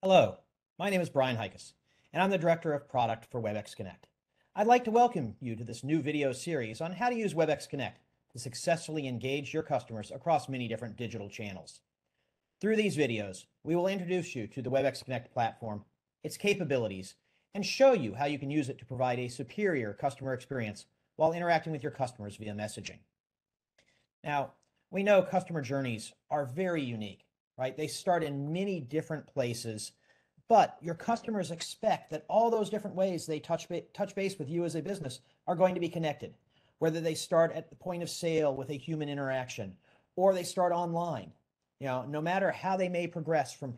Hello, my name is Brian Heikes, and I'm the Director of Product for Webex Connect. I'd like to welcome you to this new video series on how to use Webex Connect to successfully engage your customers across many different digital channels. Through these videos, we will introduce you to the Webex Connect platform, its capabilities, and show you how you can use it to provide a superior customer experience while interacting with your customers via messaging. Now, we know customer journeys are very unique, right? They start in many different places, but your customers expect that all those different ways they touch base with you as a business are going to be connected, whether they start at the point of sale with a human interaction or they start online. No matter how they may progress from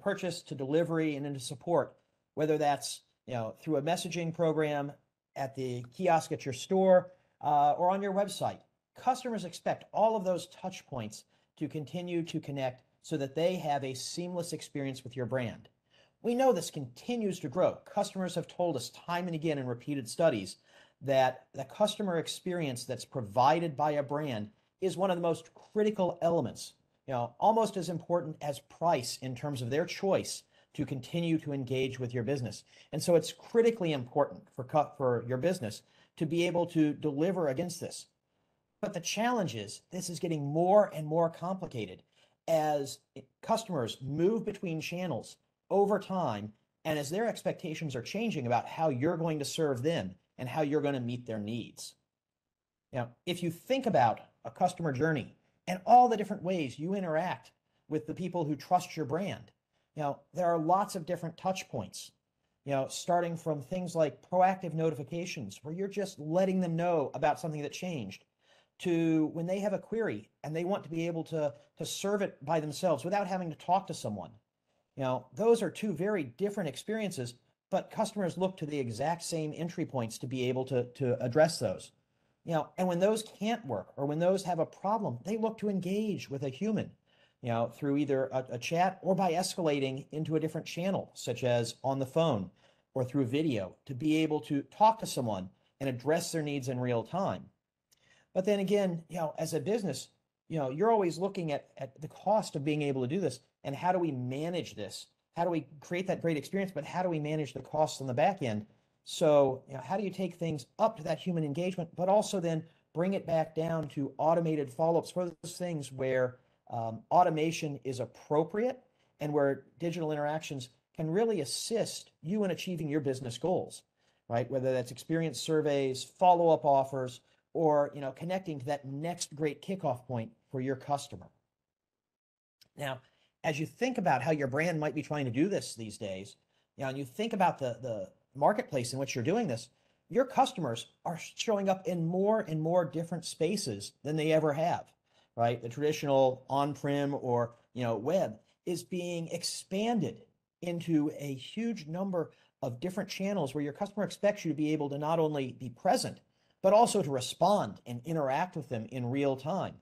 purchase to delivery and into support, whether that's through a messaging program at the kiosk at your store or on your website, customers expect all of those touch points to continue to connect so that they have a seamless experience with your brand. We know this continues to grow. Customers have told us time and again in repeated studies that the customer experience that's provided by a brand is one of the most critical elements, almost as important as price in terms of their choice to continue to engage with your business. And so it's critically important for your business to be able to deliver against this. But the challenge is this is getting more and more complicated as customers move between channels over time and as their expectations are changing about how you're going to serve them and how you're going to meet their needs. If you think about a customer journey and all the different ways you interact with the people who trust your brand, there are lots of different touch points, starting from things like proactive notifications where you're just letting them know about something that changed, to when they have a query and they want to be able to serve it by themselves without having to talk to someone. Those are two very different experiences, but customers look to the exact same entry points to be able to address those. And when those can't work or when those have a problem, they look to engage with a human, through either a chat or by escalating into a different channel, such as on the phone or through video, to be able to talk to someone and address their needs in real time. But then again, as a business, you're always looking at the cost of being able to do this and how do we manage this? How do we create that great experience, but how do we manage the costs on the back end? So, how do you take things up to that human engagement, but also then bring it back down to automated follow-ups for those things where automation is appropriate and where digital interactions can really assist you in achieving your business goals, right? Whether that's experience surveys, follow-up offers, or connecting to that next great kickoff point for your customer. Now, as you think about how your brand might be trying to do this these days, and you think about the marketplace in which you're doing this, your customers are showing up in more and more different spaces than they ever have, right? The traditional on-prem or web is being expanded into a huge number of different channels where your customer expects you to be able to not only be present, but also to respond and interact with them in real time.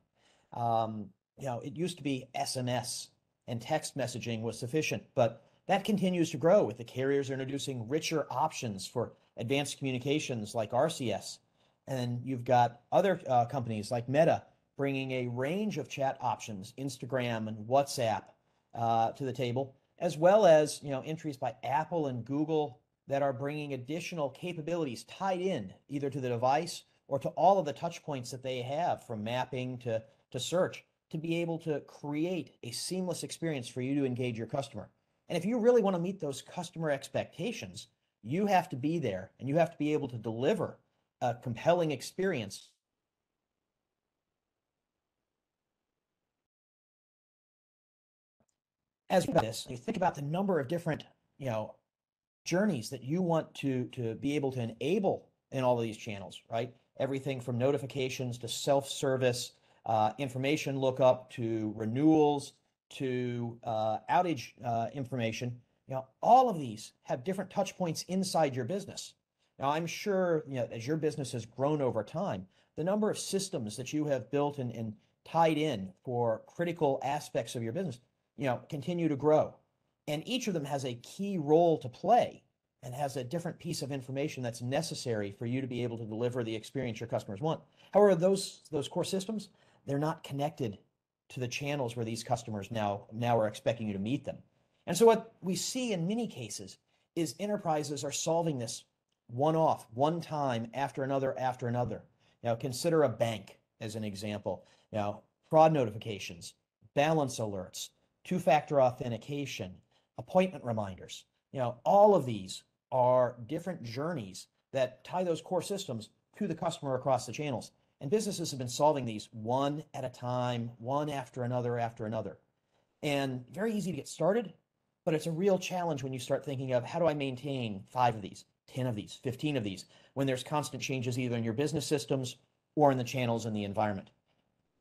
It used to be SMS and text messaging was sufficient, but that continues to grow with the carriers introducing richer options for advanced communications like RCS. And you've got other companies like Meta bringing a range of chat options, Instagram and WhatsApp, to the table, as well as entries by Apple and Google that are bringing additional capabilities tied in either to the device or to all of the touch points that they have, from mapping to search, to be able to create a seamless experience for you to engage your customer. And if you really want to meet those customer expectations, you have to be there and you have to be able to deliver a compelling experience. As you think about the number of different, journeys that you want to be able to enable in all of these channels, right? Everything from notifications to self-service, information lookup to renewals to outage information. All of these have different touch points inside your business. Now, I'm sure as your business has grown over time, the number of systems that you have built and tied in for critical aspects of your business, continue to grow. And each of them has a key role to play and has a different piece of information that's necessary for you to be able to deliver the experience your customers want. However, those core systems, they're not connected to the channels where these customers now are expecting you to meet them. And so what we see in many cases is enterprises are solving this one-off, one time after another after another. Consider a bank as an example. Fraud notifications, balance alerts, two-factor authentication, appointment reminders. All of these are different journeys that tie those core systems to the customer across the channels. And businesses have been solving these one at a time, one after another after another. And very easy to get started, but it's a real challenge when you start thinking of how do I maintain 5 of these, 10 of these, 15 of these, when there's constant changes either in your business systems or in the channels and the environment.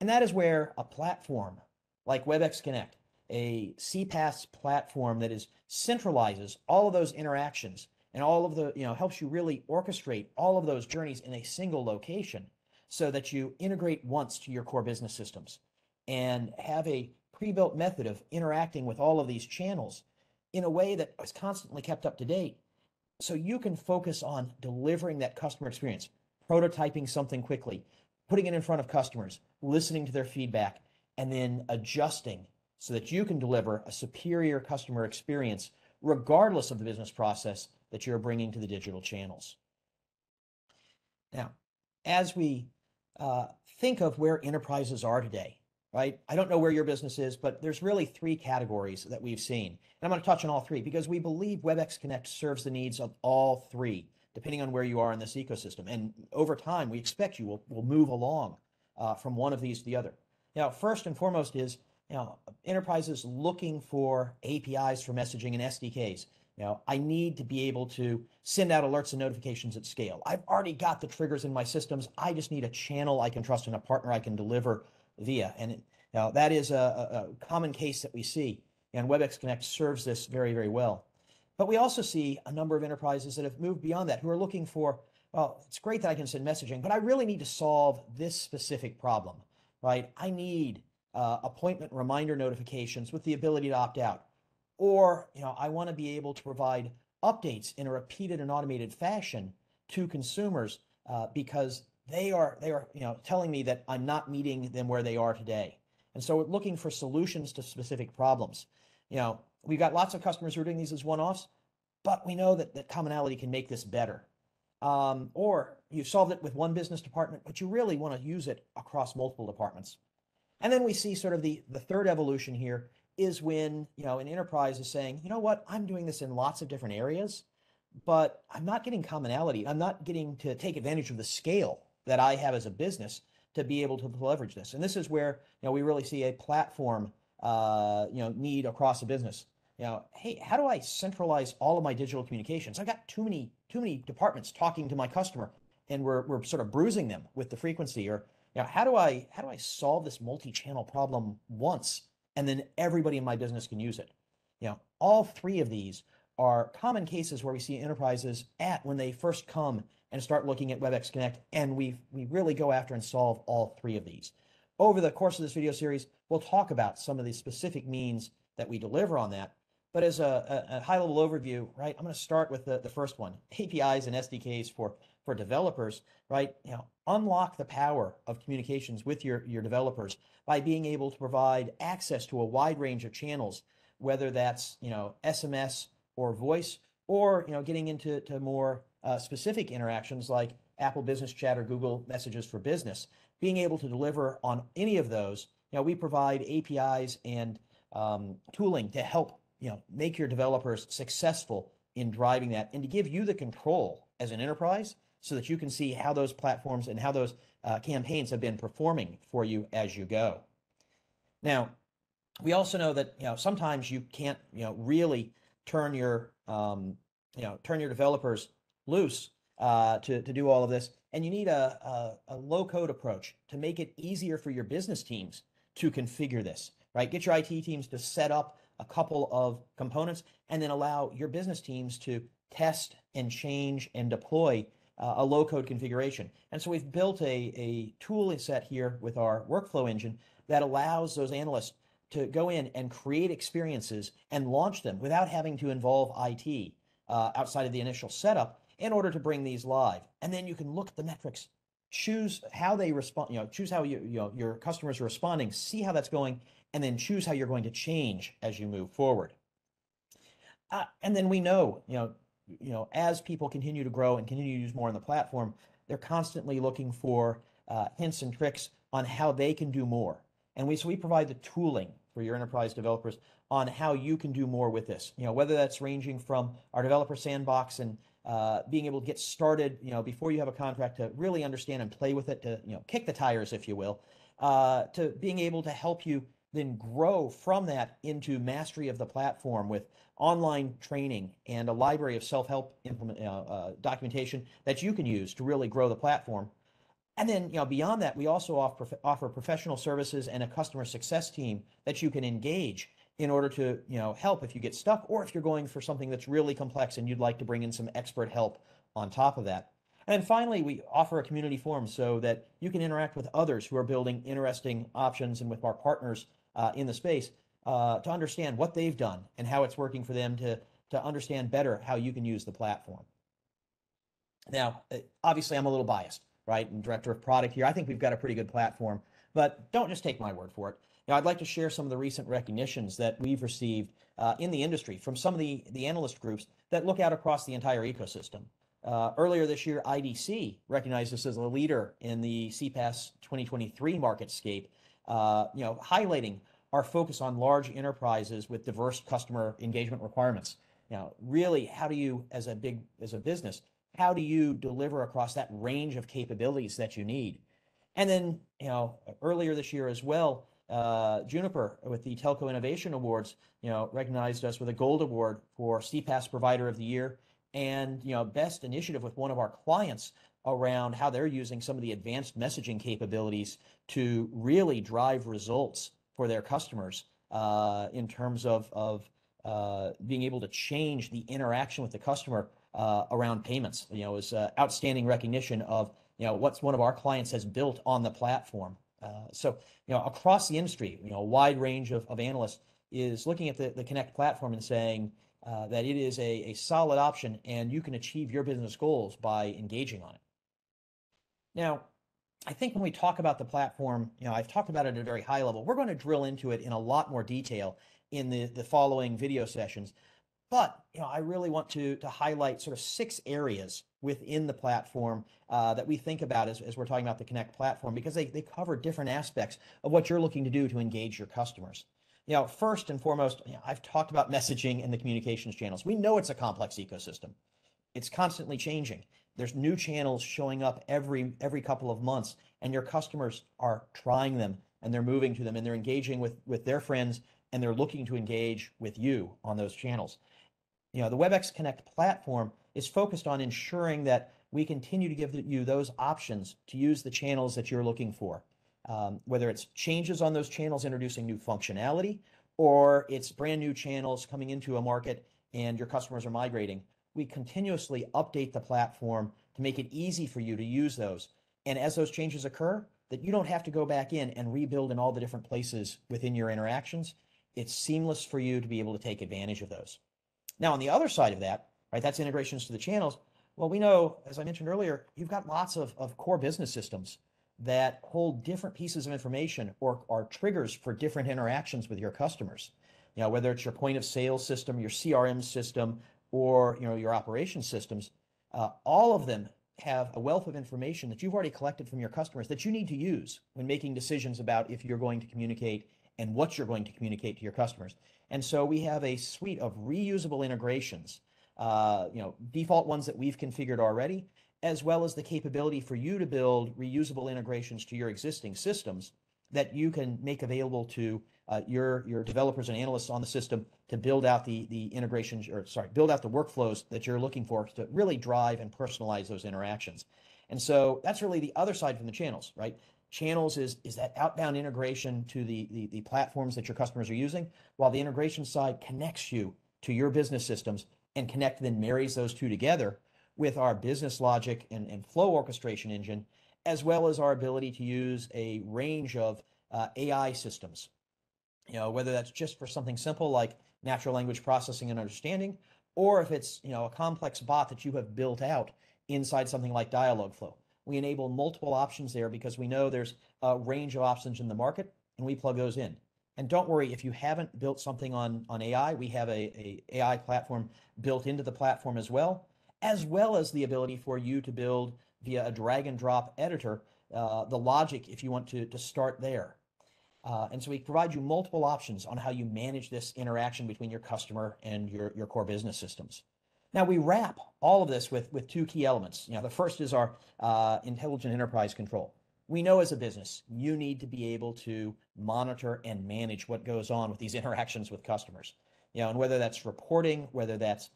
And that is where a platform like Webex Connect, a CPaaS platform that centralizes all of those interactions and all of the, helps you really orchestrate all of those journeys in a single location so that you integrate once to your core business systems and have a pre-built method of interacting with all of these channels in a way that is constantly kept up to date so you can focus on delivering that customer experience, prototyping something quickly, putting it in front of customers, listening to their feedback, and then adjusting so that you can deliver a superior customer experience regardless of the business process that you're bringing to the digital channels. Now, as we think of where enterprises are today, right? I don't know where your business is, but there's really 3 categories that we've seen. And I'm going to touch on all 3 because we believe Webex Connect serves the needs of all 3, depending on where you are in this ecosystem. And over time, we expect you will move along from one of these to the other. First and foremost is, enterprises looking for APIs for messaging and SDKs. I need to be able to send out alerts and notifications at scale. I've already got the triggers in my systems. I just need a channel I can trust and a partner I can deliver via. And that is a common case that we see, and Webex Connect serves this very, very well. But we also see a number of enterprises that have moved beyond that, who are looking for, well, it's great that I can send messaging, but I really need to solve this specific problem, right? I need appointment reminder notifications with the ability to opt out. Or, I want to be able to provide updates in a repeated and automated fashion to consumers because they are telling me that I'm not meeting them where they are today. And so we're looking for solutions to specific problems. We've got lots of customers who are doing these as one-offs, but we know that commonality can make this better. Or you've solved it with one business department, but you really want to use it across multiple departments. And then we see sort of the third evolution here is when, an enterprise is saying, what, I'm doing this in lots of different areas, but I'm not getting commonality. I'm not getting to take advantage of the scale that I have as a business to be able to leverage this. And this is where, we really see a platform, need across a business. Hey, how do I centralize all of my digital communications? I've got too many departments talking to my customer, and we're sort of bruising them with the frequency. Or, how do I solve this multi-channel problem once, and then everybody in my business can use it? All 3 of these are common cases where we see enterprises when they first come and start looking at Webex Connect, and we really go after and solve all 3 of these. Over the course of this video series, we'll talk about some of the specific means that we deliver on that. But as a high-level overview, right, I'm going to start with the first one, APIs and SDKs for developers, right? Unlock the power of communications with your developers by being able to provide access to a wide range of channels, whether that's, SMS or voice, or, getting into more specific interactions like Apple Business Chat or Google Messages for Business. Being able to deliver on any of those, we provide APIs and tooling to help make your developers successful in driving that, and to give you the control as an enterprise so that you can see how those platforms and how those campaigns have been performing for you as you go. Now, we also know that sometimes you can't really turn your developers loose to do all of this, and you need a low-code approach to make it easier for your business teams to configure this. Right, get your IT teams to set up a couple of components, and then allow your business teams to test and change and deploy a low-code configuration. And so we've built a tool set here with our workflow engine that allows those analysts to go in and create experiences and launch them without having to involve IT outside of the initial setup in order to bring these live. And then you can look at the metrics, choose how they respond, choose how your customers are responding, see how that's going, and then choose how you're going to change as you move forward. And then we know, as people continue to grow and continue to use more on the platform, they're constantly looking for hints and tricks on how they can do more. And so we provide the tooling for your enterprise developers on how you can do more with this. Whether that's ranging from our developer sandbox and being able to get started, before you have a contract, to really understand and play with it, to kick the tires, if you will, to being able to help you then grow from that into mastery of the platform with online training and a library of self-help documentation that you can use to really grow the platform. And then, beyond that, we also offer professional services and a customer success team that you can engage in order to, help if you get stuck, or if you're going for something that's really complex and you'd like to bring in some expert help on top of that. And then finally, we offer a community forum so that you can interact with others who are building interesting options, and with our partners in the space to understand what they've done and how it's working for them, to understand better how you can use the platform. Now, obviously, I'm a little biased, right? I'm director of product here. I think we've got a pretty good platform, but don't just take my word for it. I'd like to share some of the recent recognitions that we've received in the industry from some of the analyst groups that look out across the entire ecosystem. Earlier this year, IDC recognized us as a leader in the CPaaS 2023 MarketScape, highlighting our focus on large enterprises with diverse customer engagement requirements. Really, how do you, as a business, how do you deliver across that range of capabilities that you need? And then, earlier this year as well, Juniper, with the Telco Innovation Awards, recognized us with a gold award for CPaaS Provider of the Year, and best initiative with one of our clients around how they're using some of the advanced messaging capabilities to really drive results for their customers in terms of being able to change the interaction with the customer around payments. It was outstanding recognition of what one of our clients has built on the platform. So across the industry, a wide range of analysts is looking at the Connect platform and saying that it is a solid option, and you can achieve your business goals by engaging on it. Now, I think when we talk about the platform, I've talked about it at a very high level. We're going to drill into it in a lot more detail in the following video sessions. But I really want to highlight sort of 6 areas within the platform that we think about as we're talking about the Connect platform, because they cover different aspects of what you're looking to do to engage your customers. First and foremost, I've talked about messaging and the communications channels. We know it's a complex ecosystem. It's constantly changing. There's new channels showing up every couple of months, and your customers are trying them, and they're moving to them, and they're engaging with their friends, and they're looking to engage with you on those channels. The Webex Connect platform is focused on ensuring that we continue to give you those options to use the channels that you're looking for, whether it's changes on those channels, introducing new functionality, or it's brand new channels coming into a market and your customers are migrating. We continuously update the platform to make it easy for you to use those. And as those changes occur, that you don't have to go back in and rebuild in all the different places within your interactions. It's seamless for you to be able to take advantage of those. Now, on the other side of that, right, that's integrations to the channels. Well, we know, as I mentioned earlier, you've got lots of core business systems that hold different pieces of information or are triggers for different interactions with your customers. Whether it's your point of sale system, your CRM system, or your operations systems, all of them have a wealth of information that you've already collected from your customers that you need to use when making decisions about if you're going to communicate and what you're going to communicate to your customers. And so we have a suite of reusable integrations, default ones that we've configured already, as well as the capability for you to build reusable integrations to your existing systems that you can make available to your developers and analysts on the system to build out the integrations, build out the workflows that you're looking for to really drive and personalize those interactions. And so that's really the other side from the channels, right? Channels is that outbound integration to the platforms that your customers are using, while the integration side connects you to your business systems, and Connect then marries those two together with our business logic and flow orchestration engine, as well as our ability to use a range of AI systems. Whether that's just for something simple like natural language processing and understanding, or if it's a complex bot that you have built out inside something like Dialogflow. We enable multiple options there because we know there's a range of options in the market, and we plug those in. And don't worry, if you haven't built something on AI, we have a AI platform built into the platform as well as the ability for you to build via a drag and drop editor, the logic if you want to start there. And so we provide you multiple options on how you manage this interaction between your customer and your core business systems. Now we wrap all of this with two key elements. The first is our intelligent enterprise control. We know as a business, you need to be able to monitor and manage what goes on with these interactions with customers. And whether that's reporting, whether that's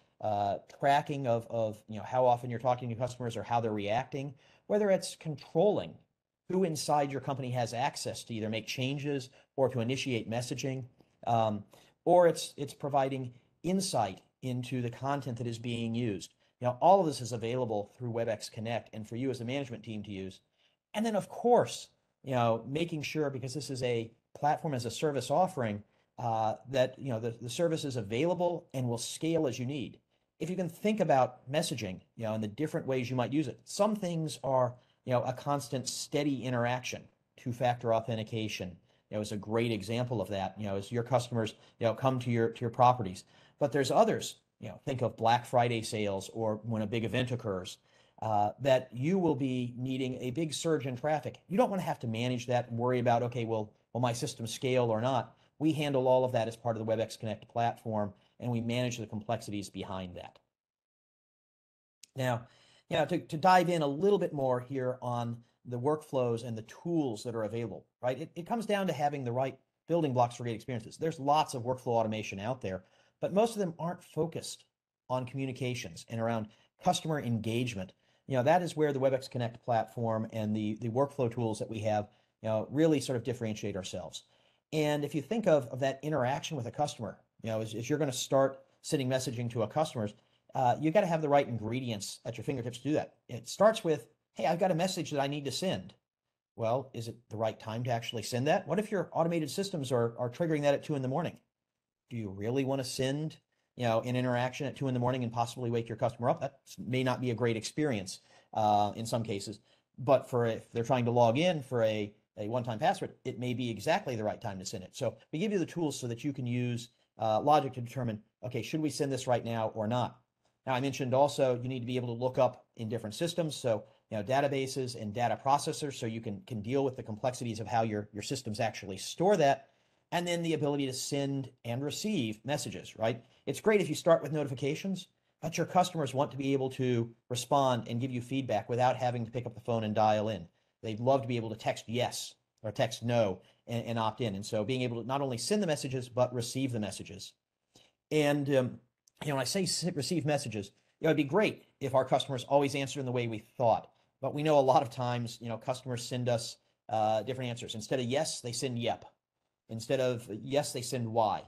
tracking of how often you're talking to customers or how they're reacting, whether it's controlling who inside your company has access to either make changes or to initiate messaging, or it's providing insight into the content that is being used. All of this is available through Webex Connect and for you as a management team to use. And then, of course, making sure, because this is a platform as a service offering, that the service is available and will scale as you need. If you can think about messaging, and the different ways you might use it, some things are, a constant steady interaction. Two-factor authentication, is a great example of that. As your customers, come to your properties. But there's others. Think of Black Friday sales or when a big event occurs. That you will be needing a big surge in traffic. You don't want to have to manage that and worry about, okay, will my system scale or not? We handle all of that as part of the Webex Connect platform, and we manage the complexities behind that. Now, to dive in a little bit more here on the workflows and the tools that are available, right? It comes down to having the right building blocks for great experiences. There's lots of workflow automation out there, but most of them aren't focused on communications and around customer engagement. That is where the Webex Connect platform and the workflow tools that we have, really sort of differentiate ourselves. And if you think of that interaction with a customer, as you're going to start sending messaging to a customer, you got to have the right ingredients at your fingertips to do that. It starts with, hey, I've got a message that I need to send. Well, is it the right time to actually send that? What if your automated systems are triggering that at 2 a.m? Do you really want to send an interaction at 2 a.m. and possibly wake your customer up? That may not be a great experience in some cases, but if they're trying to log in for a one-time password, it may be exactly the right time to send it. So we give you the tools so that you can use logic to determine, okay, should we send this right now or not? Now, I mentioned also you need to be able to look up in different systems, so databases and data processors, so you can deal with the complexities of how your systems actually store that, and then the ability to send and receive messages, right? It's great if you start with notifications, but your customers want to be able to respond and give you feedback without having to pick up the phone and dial in. They'd love to be able to text yes or text no and opt in. And so being able to not only send the messages, but receive the messages. And, when I say receive messages, it'd be great if our customers always answer in the way we thought. But we know a lot of times, customers send us different answers. Instead of yes, they send yep. Instead of yes, they send why.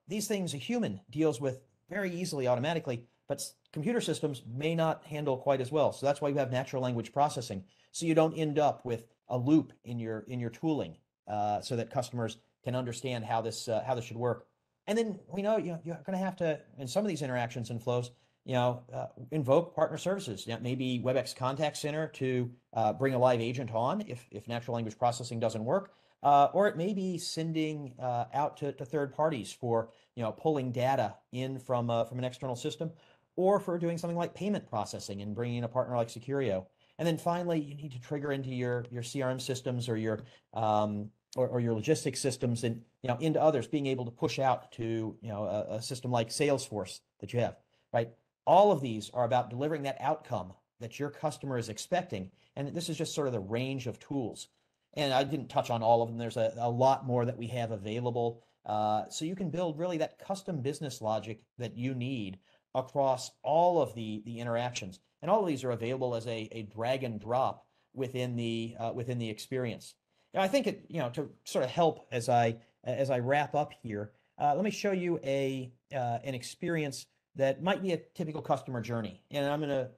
These things a human deals with very easily automatically, but computer systems may not handle quite as well. So that's why you have natural language processing. So you don't end up with a loop in your tooling, so that customers can understand how this should work. And then we know you're going to have to, in some of these interactions and flows, invoke partner services. Maybe Webex Contact Center to bring a live agent on if natural language processing doesn't work. Or it may be sending out to third parties for pulling data in from an external system, or for doing something like payment processing and bringing in a partner like Securio. And then finally, you need to trigger into your CRM systems or your logistics systems and into others, being able to push out to a system like Salesforce that you have, right? All of these are about delivering that outcome that your customer is expecting, and this is just sort of the range of tools. And I didn't touch on all of them. There's a lot more that we have available, so you can build really that custom business logic that you need across all of the interactions, and all of these are available as a drag and drop within the experience. Now, I think to sort of help as I wrap up here, let me show you an experience that might be a typical customer journey. And I'm gonna,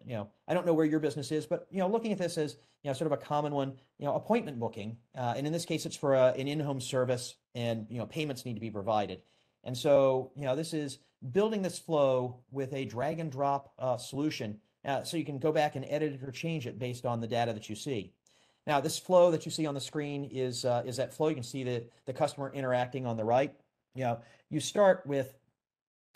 I don't know where your business is, but looking at this as sort of a common one, appointment booking, and in this case, it's for an in-home service, and payments need to be provided. And so this is building this flow with a drag and drop solution, so you can go back and edit it or change it based on the data that you see. Now, this flow that you see on the screen is that flow. You can see the customer interacting on the right. You start with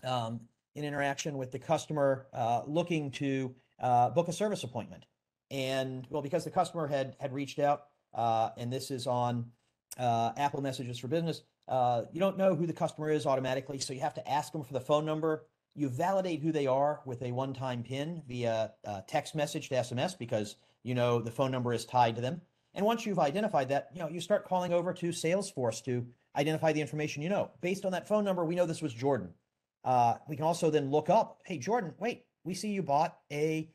an interaction with the customer looking to book a service appointment. And well, because the customer had reached out, and this is on Apple Messages for Business, you don't know who the customer is automatically, so you have to ask them for the phone number. You validate who they are with a one-time PIN via text message to SMS, because the phone number is tied to them. And once you've identified that, you start calling over to Salesforce to identify the information. Based on that phone number, we know this was Jordan. We can also then look up, hey, Jordan, wait, we see you bought a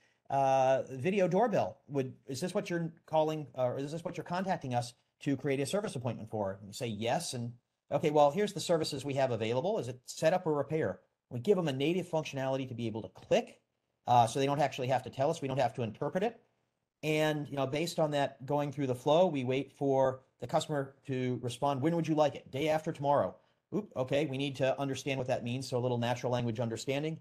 video doorbell. Is this what you're calling, or is this what you're contacting us to create a service appointment for? And you say yes, and okay, well, here's the services we have available. Is it setup or repair? We give them a native functionality to be able to click, so they don't actually have to tell us. We don't have to interpret it. And based on that, going through the flow, we wait for the customer to respond. When would you like it? Day after tomorrow. Okay, we need to understand what that means, so a little natural language understanding.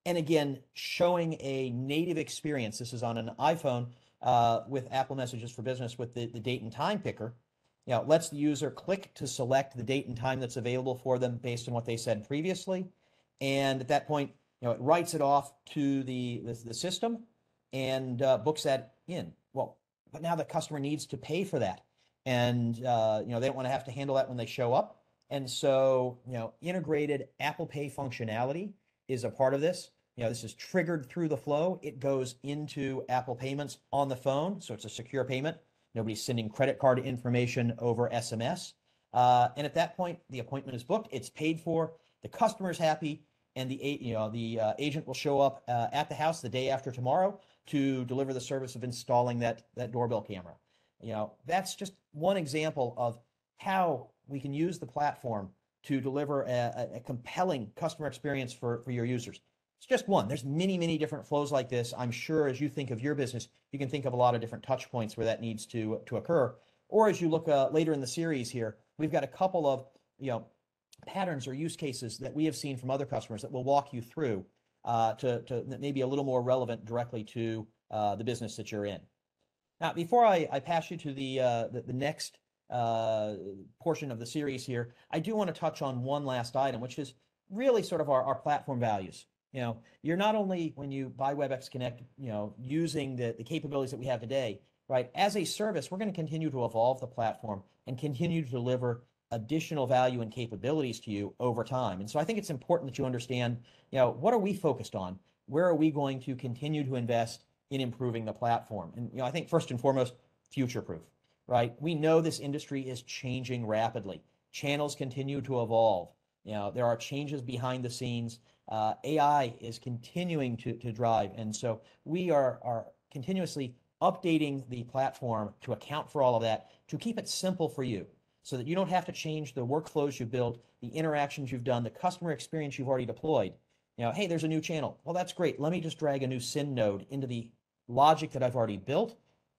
And again, showing a native experience. This is on an iPhone with Apple Messages for Business with the date and time picker. Lets the user click to select the date and time that's available for them based on what they said previously. And at that point, it writes it off to the system and books that in. Well, but now the customer needs to pay for that. And, they don't want to have to handle that when they show up. And so, integrated Apple Pay functionality is a part of this. This is triggered through the flow. It goes into Apple Payments on the phone, so it's a secure payment. Nobody's sending credit card information over SMS. And at that point, the appointment is booked. It's paid for. The customer's happy, and the agent will show up at the house the day after tomorrow to deliver the service of installing that doorbell camera. That's just one example of how we can use the platform to deliver a compelling customer experience for your users. It's just one. There's many, many different flows like this. I'm sure as you think of your business, you can think of a lot of different touch points where that needs to occur. Or as you look later in the series here, we've got a couple of patterns or use cases that we have seen from other customers that we'll walk you through to maybe a little more relevant directly to the business that you're in. Now, before I pass you to the next portion of the series here, I do want to touch on one last item, which is really sort of our platform values. You're not only, when you buy Webex Connect, using the capabilities that we have today, right? As a service, we're going to continue to evolve the platform and continue to deliver additional value and capabilities to you over time. And so I think it's important that you understand, what are we focused on? Where are we going to continue to invest in improving the platform? And, I think first and foremost, future-proof, right? We know this industry is changing rapidly. Channels continue to evolve. There are changes behind the scenes. AI is continuing to drive. And so we are continuously updating the platform to account for all of that, to keep it simple for you, so that you don't have to change the workflows you built, the interactions you've done, the customer experience you've already deployed. Hey, there's a new channel. Well, that's great. Let me just drag a new SYN node into the logic that I've already built.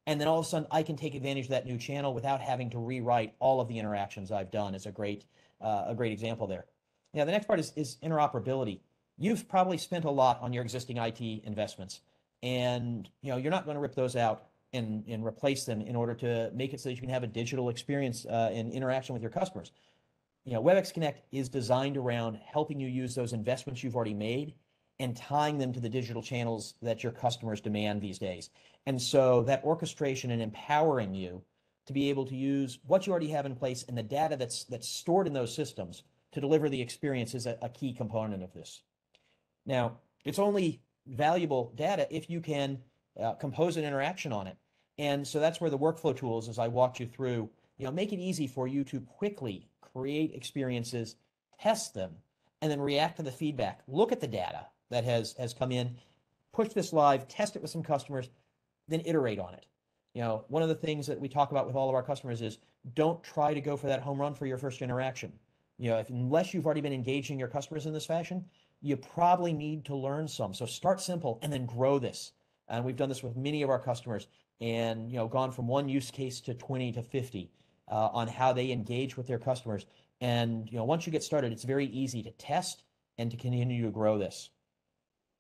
And then all of a sudden, I can take advantage of that new channel without having to rewrite all of the interactions I've done. Is a great example there. The next part is interoperability. You've probably spent a lot on your existing IT investments, and you're not going to rip those out and replace them in order to make it so that you can have a digital experience in interaction with your customers. Webex Connect is designed around helping you use those investments you've already made and tying them to the digital channels that your customers demand these days. And so that orchestration and empowering you to be able to use what you already have in place and the data that's stored in those systems to deliver the experience is a key component of this. Now, it's only valuable data if you can compose an interaction on it. And so that's where the workflow tools, as I walked you through, make it easy for you to quickly create experiences, test them, and then react to the feedback. Look at the data that has come in, push this live, test it with some customers, then iterate on it. One of the things that we talk about with all of our customers is don't try to go for that home run for your first interaction. Unless you've already been engaging your customers in this fashion, you probably need to learn some. So start simple and then grow this. And we've done this with many of our customers, and gone from one use case to 20 to 50 on how they engage with their customers. And once you get started, it's very easy to test and to continue to grow this.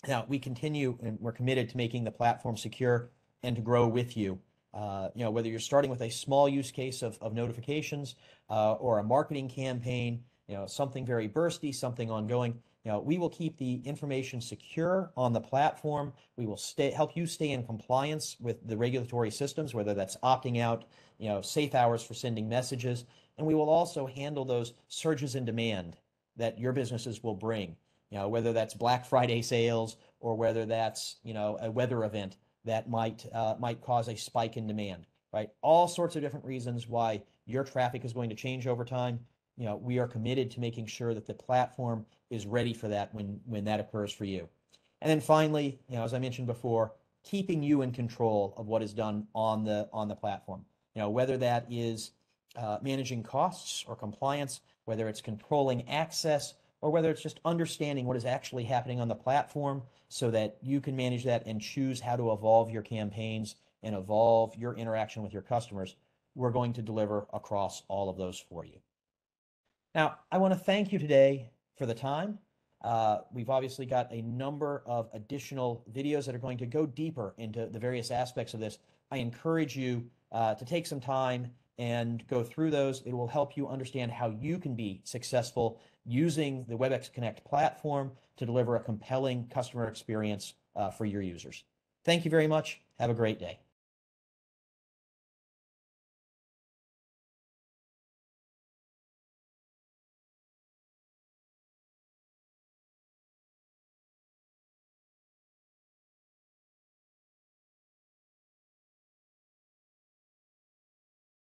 Now, we continue, and we're committed to making the platform secure and to grow with you. Whether you're starting with a small use case of notifications or a marketing campaign, something very bursty, something ongoing, we will keep the information secure on the platform. We will help you stay in compliance with the regulatory systems, whether that's opting out, safe hours for sending messages. And we will also handle those surges in demand that your businesses will bring, whether that's Black Friday sales or whether that's, a weather event that might cause a spike in demand, right? All sorts of different reasons why your traffic is going to change over time. We are committed to making sure that the platform is ready for that when that occurs for you. And then finally, as I mentioned before, keeping you in control of what is done on the platform. Whether that is managing costs or compliance, whether it's controlling access, or whether it's just understanding what is actually happening on the platform so that you can manage that and choose how to evolve your campaigns and evolve your interaction with your customers. We're going to deliver across all of those for you. Now, I want to thank you today for the time. We've obviously got a number of additional videos that are going to go deeper into the various aspects of this. I encourage you to take some time and go through those. It will help you understand how you can be successful using the Webex Connect platform to deliver a compelling customer experience for your users. Thank you very much. Have a great day.